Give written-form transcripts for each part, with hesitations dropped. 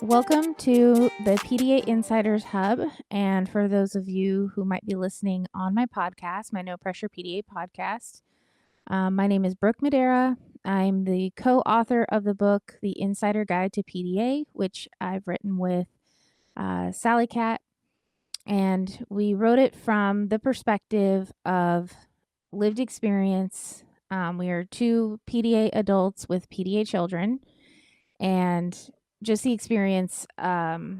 Welcome to the PDA Insiders Hub. And for those of you who might be listening on my podcast, my No Pressure PDA podcast, my name is Brooke Madera. I'm the co author of the book, The Insider Guide to PDA, which I've written with Sally Cat. And we wrote it from the perspective of lived experience. We are two PDA adults with PDA children, and just the experience of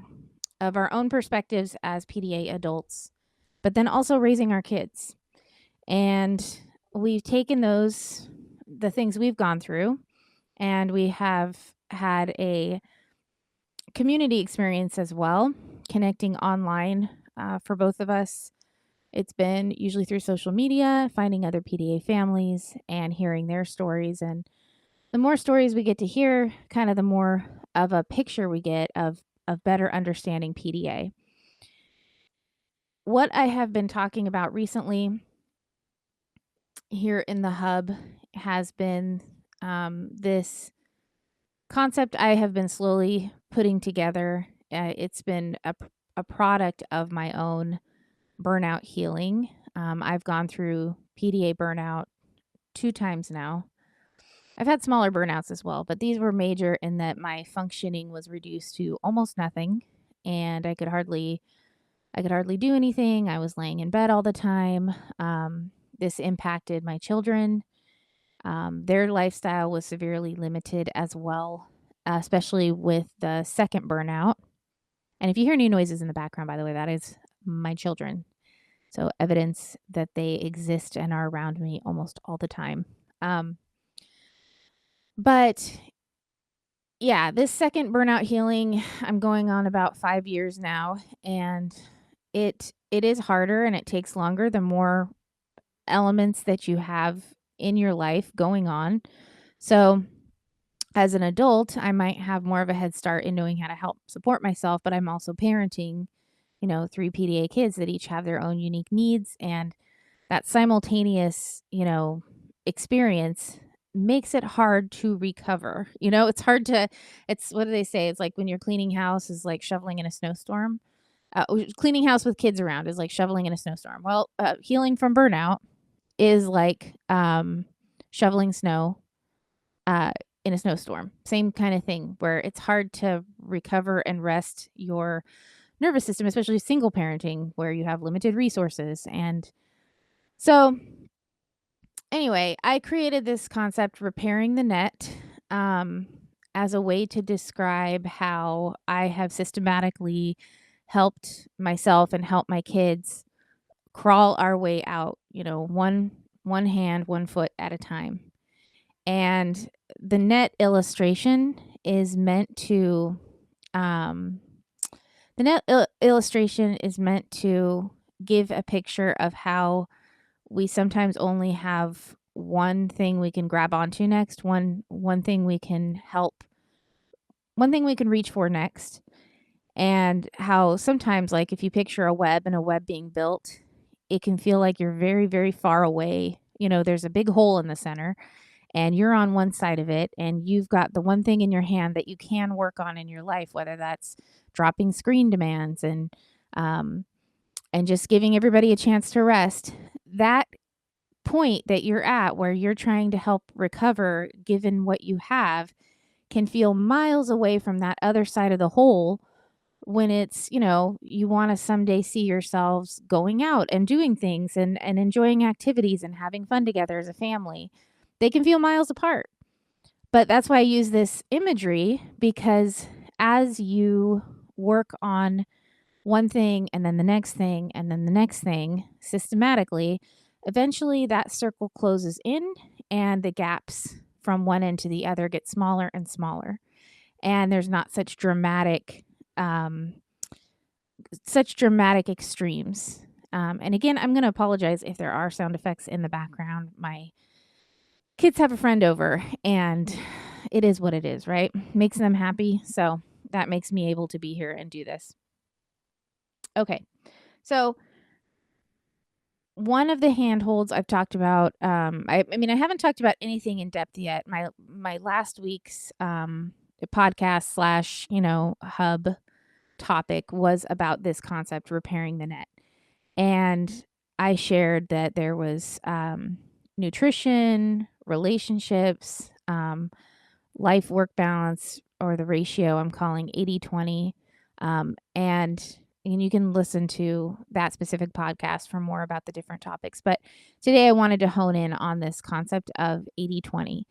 our own perspectives as PDA adults, but then also raising our kids. And we've taken the things we've gone through, and we have had a community experience as well, connecting online for both of us. It's been usually through social media, finding other PDA families and hearing their stories. And the more stories we get to hear, kind of the more of a picture we get of better understanding PDA. What I have been talking about recently here in the hub has been this concept I have been slowly putting together. It's been a product of my own burnout healing. I've gone through PDA burnout 2 times now. I've had smaller burnouts as well, but these were major in that my functioning was reduced to almost nothing, and I could hardly do anything. I was laying in bed all the time. This impacted my children. Their lifestyle was severely limited as well, especially with the second burnout. And if you hear new noises in the background, by the way, that is my children. So evidence that they exist and are around me almost all the time. But yeah, this second burnout healing, I'm going on about 5 years now, and it is harder and it takes longer the more elements that you have in your life going on. So, as an adult, I might have more of a head start in knowing how to help support myself, but I'm also parenting, 3 PDA kids that each have their own unique needs, and that simultaneous, experience makes it hard to recover. It's hard to it's what do they say? It's like when you're cleaning house is like shoveling in a snowstorm. Cleaning house with kids around is like shoveling in a snowstorm. Well, healing from burnout is like shoveling snow uh, in a snowstorm. Same kind of thing where it's hard to recover and rest your nervous system, especially single parenting where you have limited resources. And so, anyway, I created this concept, repairing the net, as a way to describe how I have systematically helped myself and helped my kids crawl our way out, one hand, one foot at a time. And the net illustration is meant to give a picture of how we sometimes only have one thing we can grab onto next, one thing we can help, one thing we can reach for next. And how sometimes, like if you picture a web and a web being built, it can feel like you're very, very far away. There's a big hole in the center and you're on one side of it and you've got the one thing in your hand that you can work on in your life, whether that's dropping screen demands and just giving everybody a chance to rest. That point that you're at where you're trying to help recover, given what you have, can feel miles away from that other side of the hole when it's, you want to someday see yourselves going out and doing things and enjoying activities and having fun together as a family. They can feel miles apart. But that's why I use this imagery, because as you work on one thing and then the next thing and then the next thing systematically, eventually that circle closes in and the gaps from one end to the other get smaller and smaller. And there's not such dramatic extremes. And again, I'm going to apologize if there are sound effects in the background. My kids have a friend over and it is what it is, right? Makes them happy. So that makes me able to be here and do this. Okay. So one of the handholds I've talked about, I haven't talked about anything in depth yet. My last week's podcast slash, hub topic was about this concept, repairing the net. And I shared that there was nutrition, relationships, life work balance, or the ratio I'm calling 80/20. And you can listen to that specific podcast for more about the different topics. But today I wanted to hone in on this concept of 80/20.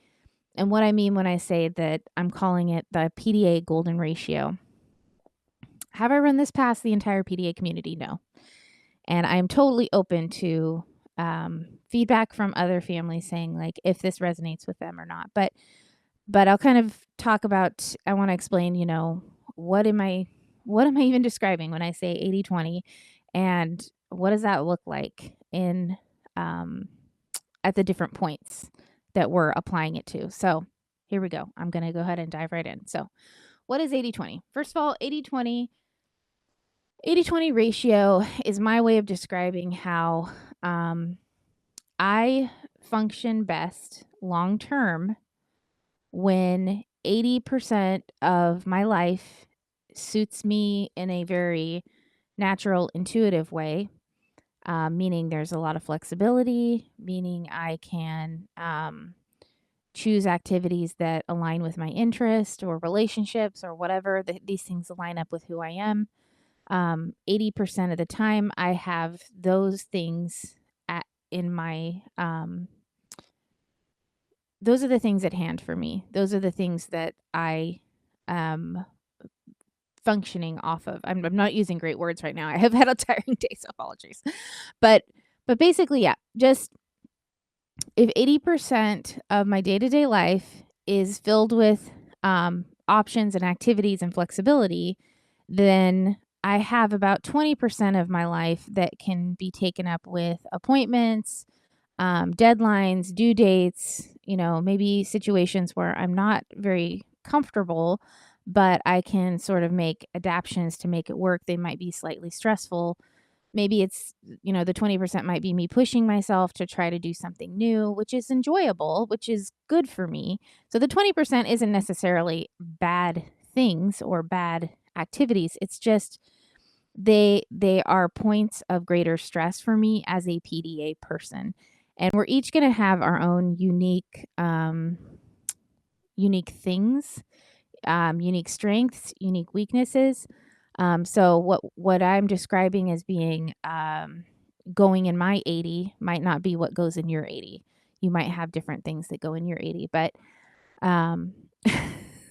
And what I mean when I say that I'm calling it the PDA Golden Ratio. Have I run this past the entire PDA community? No. And I'm totally open to feedback from other families saying like if this resonates with them or not. But I'll kind of talk about, I want to explain, what am I even describing when I say 80/20, and what does that look like in at the different points that we're applying it to. So here we go. I'm going to go ahead and dive right in. So what is 80/20? First of all, 80/20 ratio is my way of describing how I function best long term when 80% of my life suits me in a very natural, intuitive way, meaning there's a lot of flexibility, meaning I can choose activities that align with my interest or relationships or whatever. These things line up with who I am. 80% of the time, I have those things in my those are the things at hand for me. Those are the things that I am functioning off of. I'm not using great words right now. I have had a tiring day, so apologies. But basically, yeah, just if 80% of my day-to-day life is filled with options and activities and flexibility, then I have about 20% of my life that can be taken up with appointments, deadlines, due dates, maybe situations where I'm not very comfortable, but I can sort of make adaptations to make it work. They might be slightly stressful. Maybe it's, the 20% might be me pushing myself to try to do something new, which is enjoyable, which is good for me. So the 20% isn't necessarily bad things or bad activities. It's just they are points of greater stress for me as a PDA person. And we're each going to have our own unique things, unique strengths, unique weaknesses. So what I'm describing as being going in my 80 might not be what goes in your 80. You might have different things that go in your 80, but I'm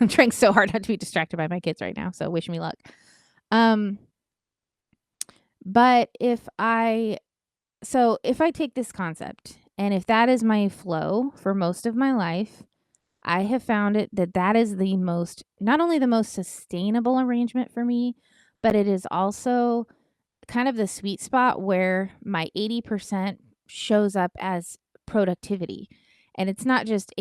trying so hard not to be distracted by my kids right now. So wish me luck. But if I take this concept and if that is my flow for most of my life, I have found that is the most, not only the most sustainable arrangement for me, but it is also kind of the sweet spot where my 80% shows up as productivity. And it's not just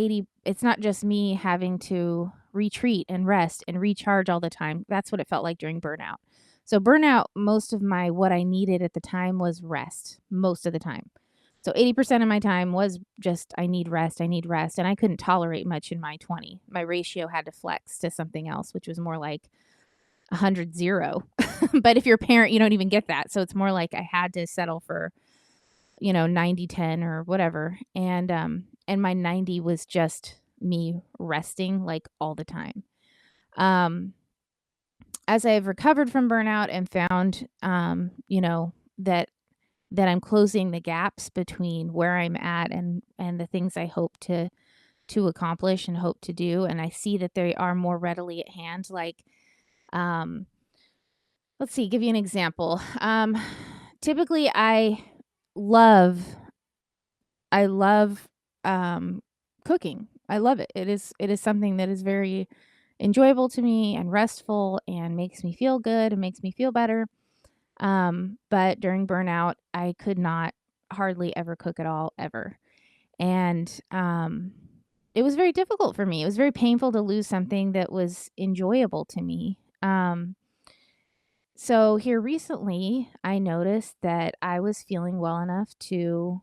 me having to retreat and rest and recharge all the time. That's what it felt like during burnout. So burnout, most of what I needed at the time was rest most of the time. So 80% of my time was just, I need rest. And I couldn't tolerate much in my 20. My ratio had to flex to something else, which was more like 100-0. But if you're a parent, you don't even get that. So it's more like I had to settle for, 90-10 or whatever. And my 90 was just me resting like all the time. As I've recovered from burnout and found, that I'm closing the gaps between where I'm at and the things I hope to accomplish and hope to do. And I see that they are more readily at hand. Like, let's see, give you an example. Typically I love cooking. I love it. It is something that is very enjoyable to me and restful and makes me feel good and makes me feel better. But during burnout, I could not hardly ever cook at all, ever. And it was very difficult for me. It was very painful to lose something that was enjoyable to me. So here recently, I noticed that I was feeling well enough to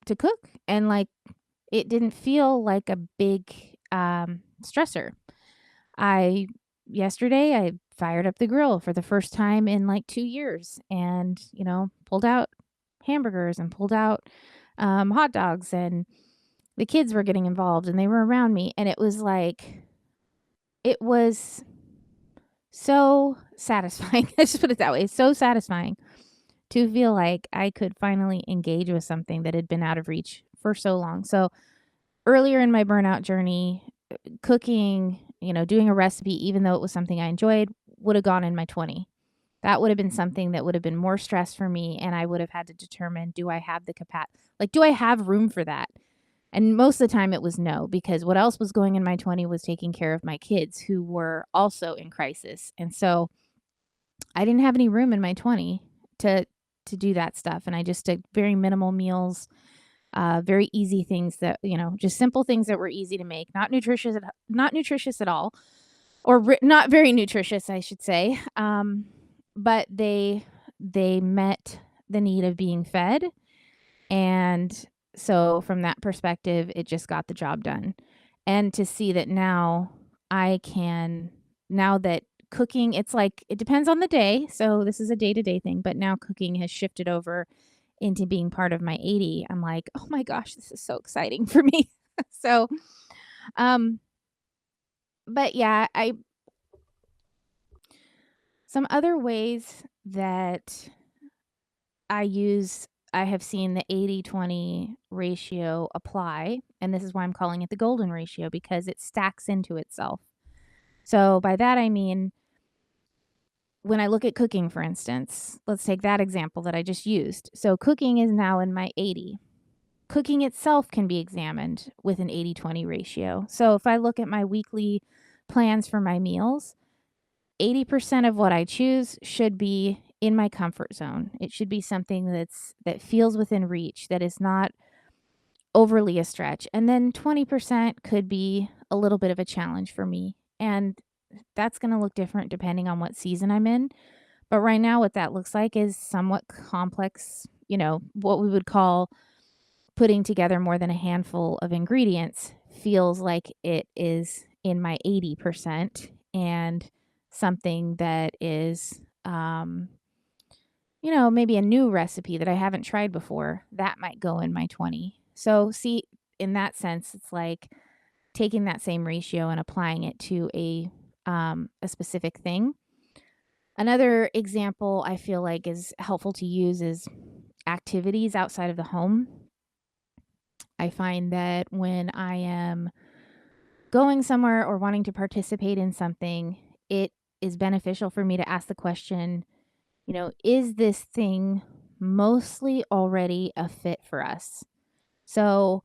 to cook, and like it didn't feel like a big stressor. I Yesterday I fired up the grill for the first time in like 2 years and, pulled out hamburgers and pulled out hot dogs, and the kids were getting involved and they were around me, and it was so satisfying. Let's just put it that way. It's so satisfying to feel like I could finally engage with something that had been out of reach for so long. So earlier in my burnout journey, cooking, doing a recipe, even though it was something I enjoyed, would have gone in my 20. That would have been something that would have been more stress for me. And I would have had to determine, do I have the capacity? Like, do I have room for that? And most of the time it was no, because what else was going in my 20 was taking care of my kids who were also in crisis. And so I didn't have any room in my 20 to do that stuff. And I just did very minimal meals, very easy things that, just simple things that were easy to make, not nutritious at all, or not very nutritious, I should say. But they met the need of being fed, and so from that perspective, it just got the job done. And to see that now that cooking, it's like it depends on the day. So this is a day to day thing, but now cooking has shifted over into being part of my 80. I'm like, oh my gosh, this is so exciting for me. So, um, but yeah, some other ways that I have seen the 80-20 ratio apply, and this is why I'm calling it the golden ratio, because it stacks into itself. So by that, I mean, when I look at cooking, for instance, let's take that example that I just used. So cooking is now in my 80. Cooking itself can be examined with an 80-20 ratio. So if I look at my weekly plans for my meals, 80% of what I choose should be in my comfort zone. It should be something that feels within reach, that is not overly a stretch. And then 20% could be a little bit of a challenge for me. And that's going to look different depending on what season I'm in. But right now, what that looks like is somewhat complex, what we would call putting together more than a handful of ingredients feels like it is in my 80%, and something that is, maybe a new recipe that I haven't tried before, that might go in my 20. So see, in that sense, it's like taking that same ratio and applying it to a specific thing. Another example I feel like is helpful to use is activities outside of the home. I find that when I am going somewhere or wanting to participate in something, it is beneficial for me to ask the question, is this thing mostly already a fit for us? So,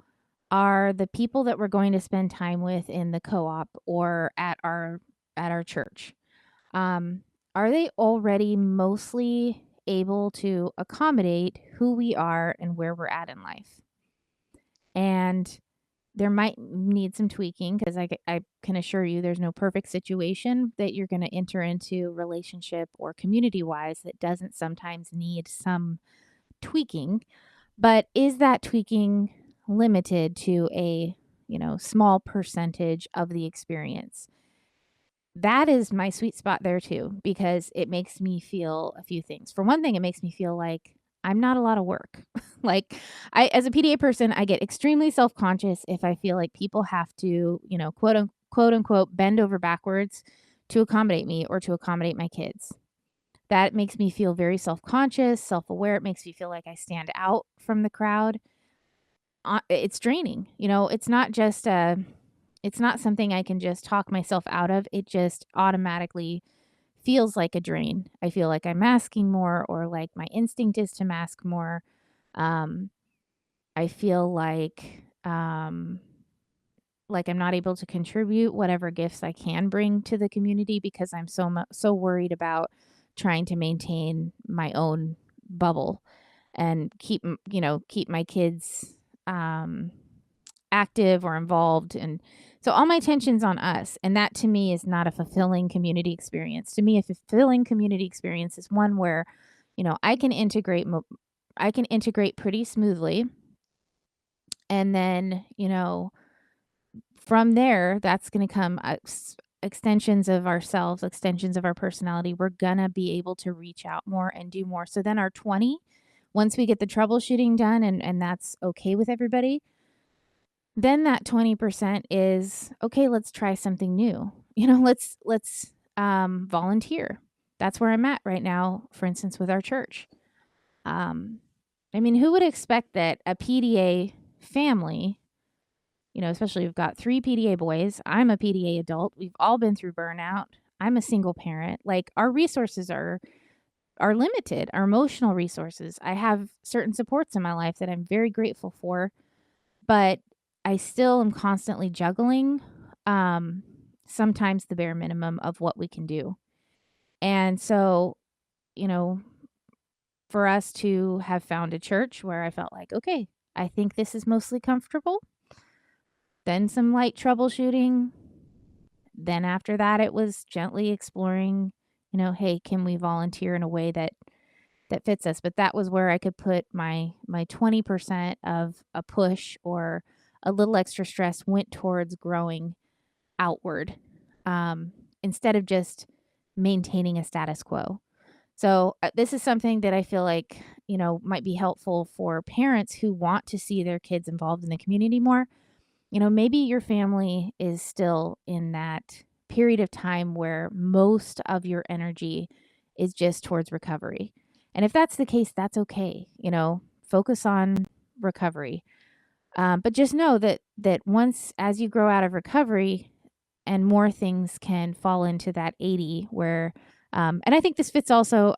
are the people that we're going to spend time with in the co-op or at our church, um, are they already mostly able to accommodate who we are and where we're at in life? And there might need some tweaking, because I can assure you there's no perfect situation that you're going to enter into relationship or community wise that doesn't sometimes need some tweaking. But is that tweaking limited to a, small percentage of the experience? That is my sweet spot there too, because it makes me feel a few things. For one thing, it makes me feel like I'm not a lot of work. Like, as a PDA person, I get extremely self-conscious if I feel like people have to, quote unquote, bend over backwards to accommodate me or to accommodate my kids. That makes me feel very self-conscious, self-aware. It makes me feel like I stand out from the crowd. It's draining. It's not something I can just talk myself out of. It just automatically feels like a drain. I feel like I'm masking more, or like my instinct is to mask more. Um, I feel like I'm not able to contribute whatever gifts I can bring to the community, because I'm so worried about trying to maintain my own bubble and keep my kids active or involved. And so all my attention's on us, and that to me is not a fulfilling community experience. To me, a fulfilling community experience is one where, I can integrate pretty smoothly, and then, from there, that's going to come extensions of ourselves, extensions of our personality. We're going to be able to reach out more and do more. So then our 20, once we get the troubleshooting done and that's okay with everybody, then that 20% is okay, let's try something new. Let's volunteer. That's where I'm at right now, for instance, with our church. I mean, who would expect that a PDA family, especially we've got 3 PDA boys. I'm a PDA adult. We've all been through burnout. I'm a single parent. Like our resources are limited, our emotional resources. I have certain supports in my life that I'm very grateful for, but I still am constantly juggling sometimes the bare minimum of what we can do. And so, you know, for us to have found a church where I felt like, okay, I think this is mostly comfortable. Then some light troubleshooting. Then after that, it was gently exploring, hey, can we volunteer in a way that fits us? But that was where I could put my 20% of a push or a little extra stress went towards growing outward, instead of just maintaining a status quo. So this is something that I feel like, might be helpful for parents who want to see their kids involved in the community more. Maybe your family is still in that period of time where most of your energy is just towards recovery. And if that's the case, that's okay. Focus on recovery. But just know that once as you grow out of recovery and more things can fall into that 80 where and I think this fits also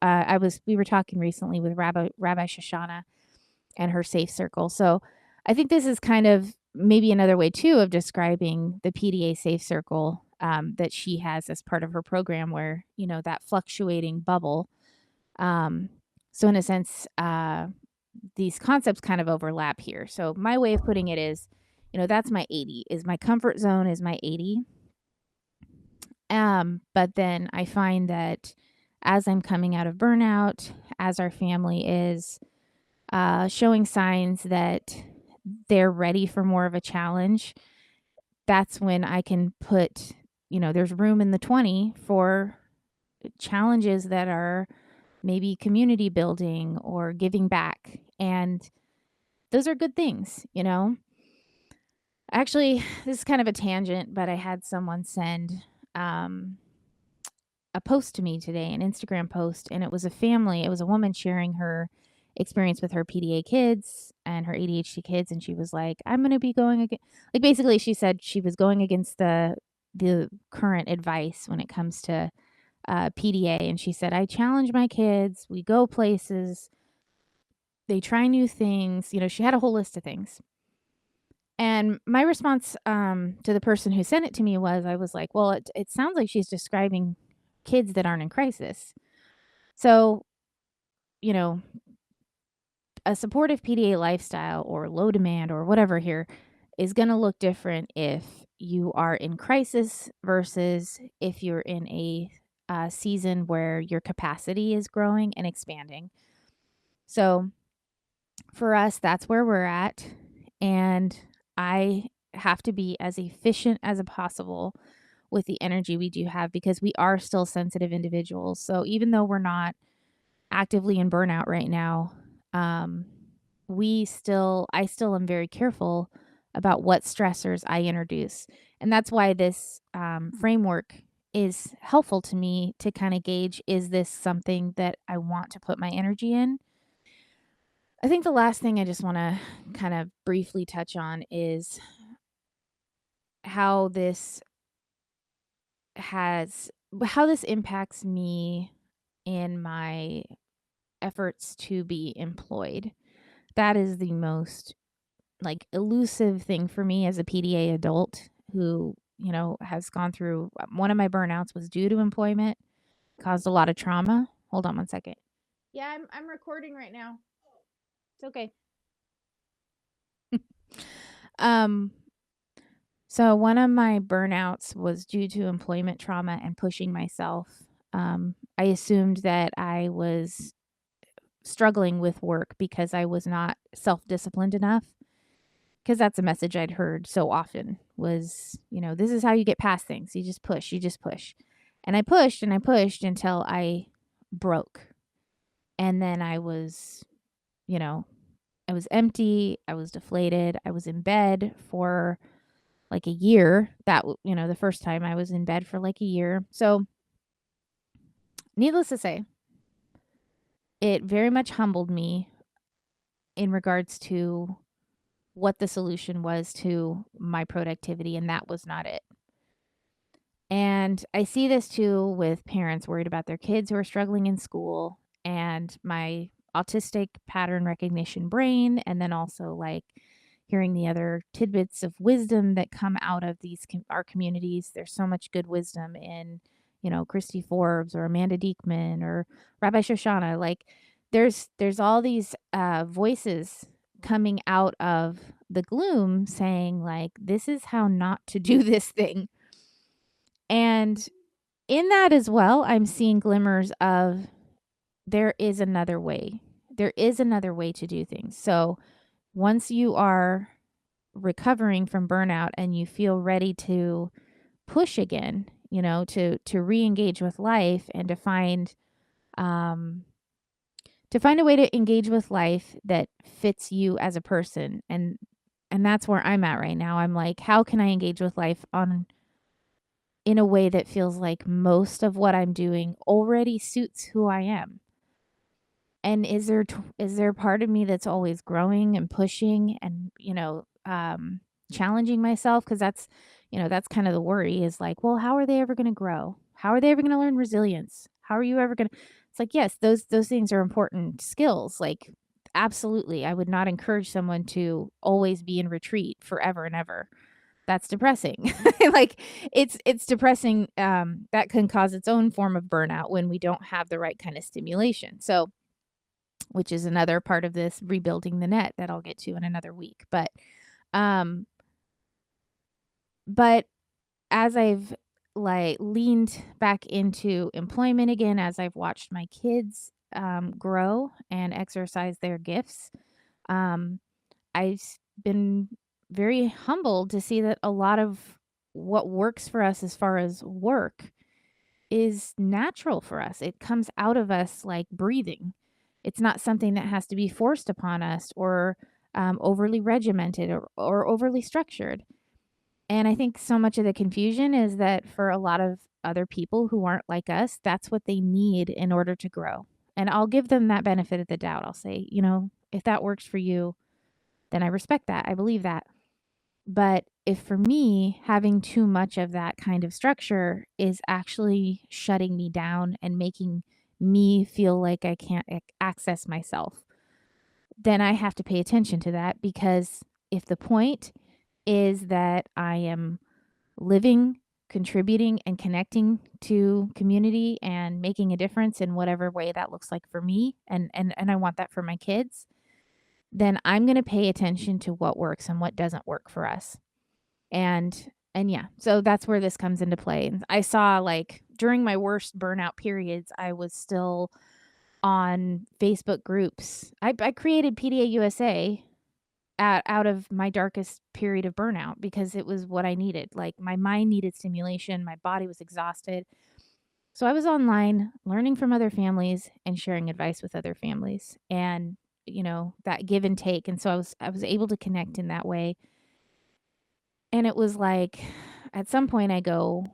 we were talking recently with Rabbi Shoshana and her safe circle. So I think this is kind of maybe another way too of describing the PDA safe circle that she has as part of her program where, that fluctuating bubble. So in a sense, these concepts kind of overlap here. So my way of putting it is, that's my 80 is my comfort zone is my 80. But then I find that as I'm coming out of burnout, as our family is showing signs that they're ready for more of a challenge, that's when I can put, there's room in the 20 for challenges that are maybe community building or giving back. And those are good things, Actually, this is kind of a tangent, but I had someone send a post to me today, an Instagram post, and it was a woman sharing her experience with her PDA kids and her ADHD kids, and she was like, I'm going to be going against, like, basically she said she was going against the current advice when it comes to PDA, and she said, I challenge my kids, we go places, they try new things, she had a whole list of things. And my response to the person who sent it to me I was like, well, it sounds like she's describing kids that aren't in crisis. So, a supportive PDA lifestyle or low demand or whatever here is going to look different if you are in crisis versus if you're in a season where your capacity is growing and expanding. So for us, that's where we're at. And I have to be as efficient as possible with the energy we do have because we are still sensitive individuals. So even though we're not actively in burnout right now, I still am very careful about what stressors I introduce. And that's why this framework is helpful to me to kind of gauge, is this something that I want to put my energy in? I think the last thing I just want to kind of briefly touch on is how this impacts me in my efforts to be employed. That is the most elusive thing for me as a PDA adult who, has gone through one of my burnouts was due to employment, caused a lot of trauma. Hold on one second. Yeah, I'm recording right now. It's okay. So one of my burnouts was due to employment trauma and pushing myself. I assumed that I was struggling with work because I was not self-disciplined enough. 'cause that's a message I'd heard so often was, this is how you get past things. You just push, you just push. And I pushed and I pushed until I broke. And then you know, I was empty, I was deflated, I was in bed for like a year. The first time I was in bed for like a year. So, needless to say, it very much humbled me in regards to what the solution was to my productivity, and that was not it. And I see this too with parents worried about their kids who are struggling in school, and my autistic pattern recognition brain, and then also like hearing the other tidbits of wisdom that come out of our communities. There's so much good wisdom in, Christy Forbes or Amanda Diekman or Rabbi Shoshana. Like there's all these voices coming out of the gloom saying like, this is how not to do this thing. And in that as well, I'm seeing glimmers of there is another way. There is another way to do things. So once you are recovering from burnout and you feel ready to push again, to re-engage with life and to find a way to engage with life that fits you as a person. And that's where I'm at right now. I'm like, how can I engage with life in a way that feels like most of what I'm doing already suits who I am? And is there part of me that's always growing and pushing and, challenging myself? Because that's kind of the worry is like, well, how are they ever going to grow? How are they ever going to learn resilience? How are you ever going to? It's like, yes, those things are important skills. Like, absolutely. I would not encourage someone to always be in retreat forever and ever. That's depressing. Like it's depressing. That can cause its own form of burnout when we don't have the right kind of stimulation. So, which is another part of this rebuilding the net that I'll get to in another week. Um, but as I've like leaned back into employment again, as I've watched my kids grow and exercise their gifts, um, I've been very humbled to see that a lot of what works for us as far as work is natural for us. It comes out of us like breathing. It's not something that has to be forced upon us or overly regimented or overly structured. And I think so much of the confusion is that for a lot of other people who aren't like us, that's what they need in order to grow. And I'll give them that benefit of the doubt. I'll say, if that works for you, then I respect that. I believe that. But if for me, having too much of that kind of structure is actually shutting me down and making me feel like I can't access myself, then I have to pay attention to that, because if the point is that I am living, contributing, and connecting to community and making a difference in whatever way that looks like for me, and I want that for my kids, then I'm going to pay attention to what works and what doesn't work for us. And yeah, so that's where this comes into play. And I saw like during my worst burnout periods, I was still on Facebook groups. I created PDA USA out of my darkest period of burnout because it was what I needed. Like my mind needed stimulation, my body was exhausted. So I was online learning from other families and sharing advice with other families, and that give and take. And so I was able to connect in that way. And it was like at some point I go,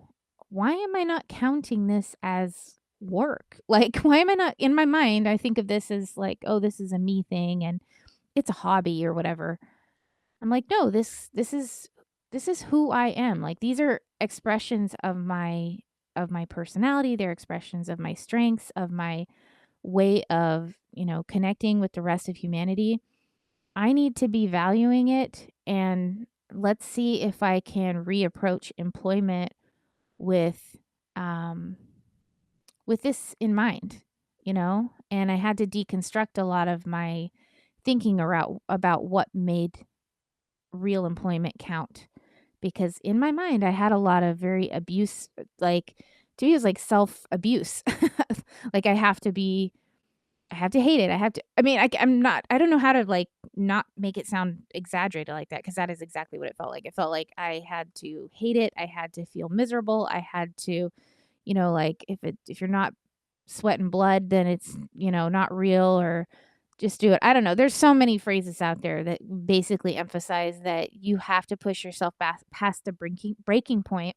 why am I not counting this as work? Like, why am I not in my mind? I think of this as like, oh, this is a me thing and it's a hobby or whatever. I'm like, no, this is who I am. Like, these are expressions of my personality. They're expressions of my strengths, of my way of, connecting with the rest of humanity. I need to be valuing it, and let's see if I can reapproach employment with um with this in mind, And I had to deconstruct a lot of my thinking about what made real employment count, because in my mind I had a lot of very abuse, like to use like self abuse. Like I I have to hate it. I mean, I'm not, I don't know how to like not make it sound exaggerated like that because that is exactly what it felt like. It felt like I had to hate it. I had to feel miserable. I had to, like if you're not sweat and blood, then it's, not real or just do it. I don't know. There's so many phrases out there that basically emphasize that you have to push yourself past the breaking point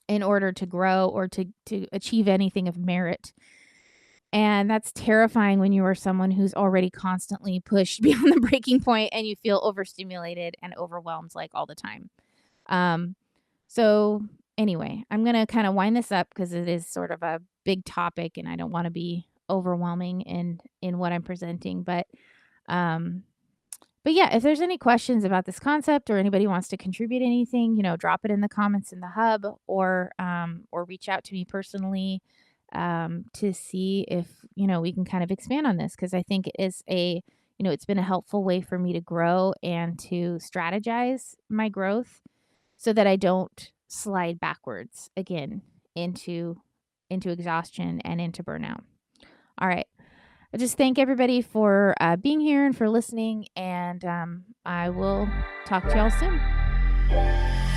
in order to grow or to achieve anything of merit. And that's terrifying when you are someone who's already constantly pushed beyond the breaking point and you feel overstimulated and overwhelmed like all the time. Um, so anyway, I'm going to kind of wind this up because it is sort of a big topic and I don't want to be overwhelming in what I'm presenting, um but yeah, if there's any questions about this concept or anybody wants to contribute anything, drop it in the comments in the hub or reach out to me personally to see if, we can kind of expand on this because I think it is it's been a helpful way for me to grow and to strategize my growth so that I don't slide backwards again into exhaustion and into burnout. All right. I just thank everybody for being here and for listening, and I will talk to y'all soon.